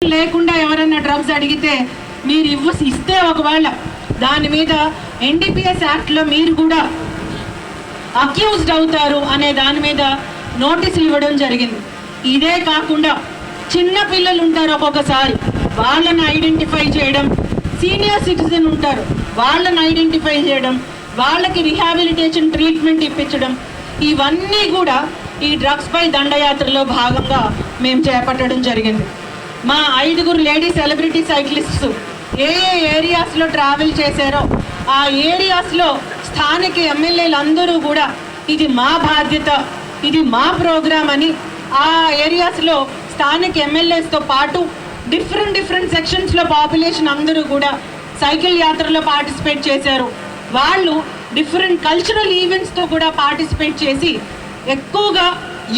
లేకుండా ఎవరైనా డ్రగ్స్ అడిగితే మీరు ఇస్తే ఒకవేళ దాని మీద ఎన్డీపీఎస్ యాక్ట్లో మీరు కూడా అక్యూజ్డ్ అవుతారు అనే దాని మీద నోటీసులు ఇవ్వడం జరిగింది. ఇదే కాకుండా చిన్న పిల్లలు ఉంటారు, ఒక్కొక్కసారి వాళ్ళని ఐడెంటిఫై చేయడం, సీనియర్ సిటిజన్ ఉంటారు వాళ్ళని ఐడెంటిఫై చేయడం, వాళ్ళకి రిహాబిలిటేషన్ ట్రీట్మెంట్ ఇప్పించడం, ఇవన్నీ కూడా ఈ డ్రగ్స్ పై దండయాత్రలో భాగంగా మేము చేపట్టడం జరిగింది. మా 5 లేడీ సెలబ్రిటీ సైక్లిస్ట్స్ ఏ ఏరియాస్లో ట్రావెల్ చేశారో ఆ ఏరియాస్లో స్థానిక ఎమ్మెల్యేలు అందరూ కూడా ఇది మా బాధ్యత, ఇది మా ప్రోగ్రామ్ అని ఆ ఏరియాస్లో స్థానిక ఎమ్మెల్యేస్తో పాటు డిఫరెంట్ సెక్షన్స్లో పాపులేషన్ అందరూ కూడా సైకిల్ యాత్రలో పార్టిసిపేట్ చేశారు. వాళ్ళు డిఫరెంట్ కల్చరల్ ఈవెంట్స్తో కూడా పార్టిసిపేట్ చేసి ఎక్కువగా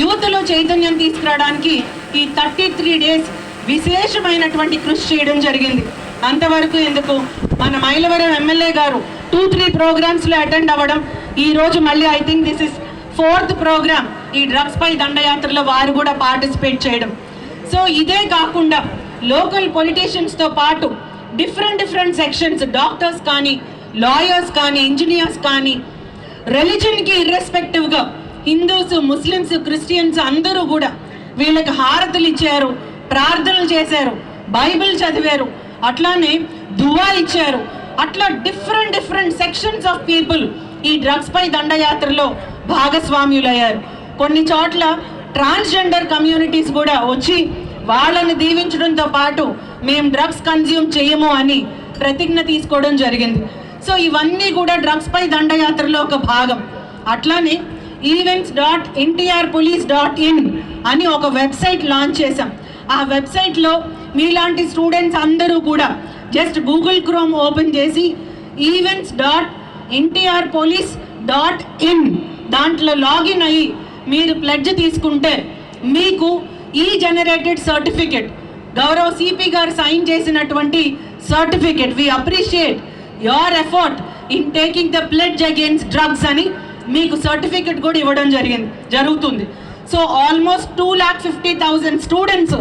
యూత్లో చైతన్యం తీసుకురావడానికి ఈ 33 days విశేషమైనటువంటి కృషి చేయడం జరిగింది. అంతవరకు ఎందుకు, మన మైలవరం ఎమ్మెల్యే గారు 2-3 ప్రోగ్రామ్స్లో అటెండ్ అవ్వడం, ఈరోజు మళ్ళీ I think this is 4th programme ఈ డ్రగ్స్ పై దండయాత్రలో వారు కూడా పార్టిసిపేట్ చేయడం. సో ఇదే కాకుండా లోకల్ పొలిటీషియన్స్తో పాటు డిఫరెంట్ సెక్షన్స్, డాక్టర్స్ కానీ, లాయర్స్ కానీ, ఇంజనీర్స్ కానీ, రిలీజన్కి ఇర్రెస్పెక్టివ్గా హిందూస్, ముస్లిమ్స్, క్రిస్టియన్స్ అందరూ కూడా వీళ్ళకి హారతులు ఇచ్చారు, ప్రార్థనలు చేశారు, బైబిల్ చదివారు, అట్లానే దువా ఇచ్చారు. అట్లా డిఫరెంట్ సెక్షన్స్ ఆఫ్ పీపుల్ ఈ డ్రగ్స్ పై దండయాత్రలో భాగస్వామ్యులయ్యారు. కొన్ని చోట్ల ట్రాన్స్జెండర్ కమ్యూనిటీస్ కూడా వచ్చి వాళ్ళని దీవించడంతో పాటు మేము డ్రగ్స్ కన్జ్యూమ్ చేయము అని ప్రతిజ్ఞ తీసుకోవడం జరిగింది. సో ఇవన్నీ కూడా డ్రగ్స్ పై దండయాత్రలో ఒక భాగం. అట్లానే events.ntrpolice.in అని ఒక వెబ్సైట్ లాంచ్ చేశాం. ఆ వెబ్సైట్లో మీలాంటి స్టూడెంట్స్ అందరూ కూడా జస్ట్ గూగుల్ క్రోమ్ ఓపెన్ చేసి events.ntrpolice.in దాంట్లో లాగిన్ అయ్యి మీరు ప్లెడ్జ్ తీసుకుంటే మీకు ఈ జనరేటెడ్ సర్టిఫికెట్, గౌరవ సిపి గారు సైన్ చేసినటువంటి certificate, we appreciate your effort in taking the pledge against drugs అని మీకు సర్టిఫికెట్ కూడా ఇవ్వడం జరుగుతుంది. So almost 2,50,000 students